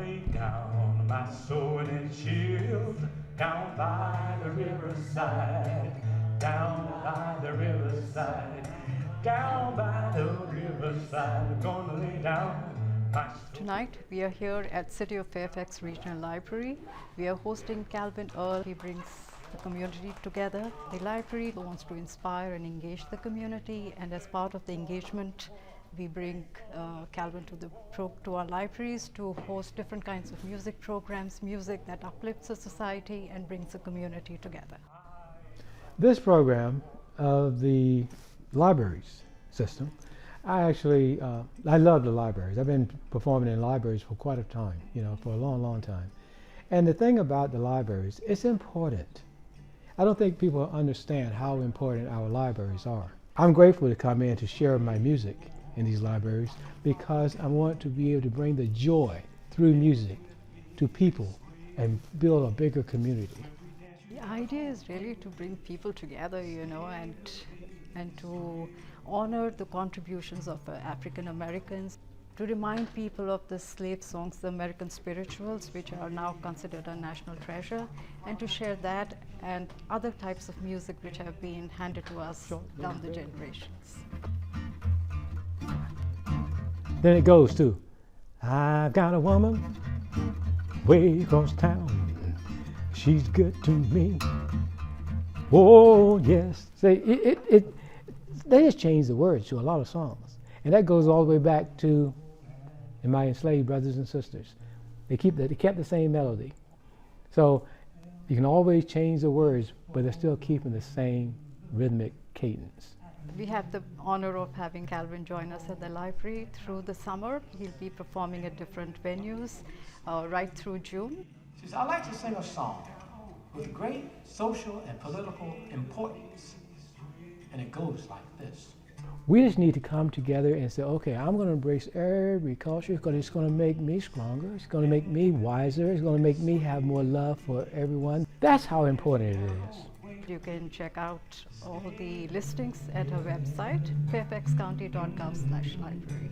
lay down my soul in chills down by the riverside, down by the riverside, down by the riverside. I'm gonna lay down my soul. Tonight we are here at City of Fairfax Regional Library. We are hosting Calvin Earl. He brings the community together. The library wants to inspire and engage the community, and as part of the engagement we bring Calvin to our libraries to host different kinds of music programs, music that uplifts the society and brings the community together. This program of the libraries system, I love the libraries. I've been performing in libraries for quite a time, for a long, long time. And the thing about the libraries, it's important. I don't think people understand how important our libraries are. I'm grateful to come in to share my music in these libraries because I want to be able to bring the joy through music to people and build a bigger community. The idea is really to bring people together, and to honor the contributions of African Americans, to remind people of the slave songs, the American spirituals, which are now considered a national treasure, and to share that and other types of music which have been handed to us down the generations. Then it goes to, I've got a woman way across town. She's good to me. Oh yes. Say they just changed the words to a lot of songs, and that goes all the way back to my enslaved brothers and sisters. They kept the same melody. So you can always change the words, but they're still keeping the same rhythmic cadence. We have the honor of having Calvin join us at the library through the summer. He'll be performing at different venues right through June. She said, I'd like to sing a song with great social and political importance. And it goes like this. We just need to come together and say, okay, I'm going to embrace every culture because it's going to make me stronger, it's going to make me wiser, it's going to make me have more love for everyone. That's how important it is. You can check out all the listings at our website, fairfaxcounty.gov/library.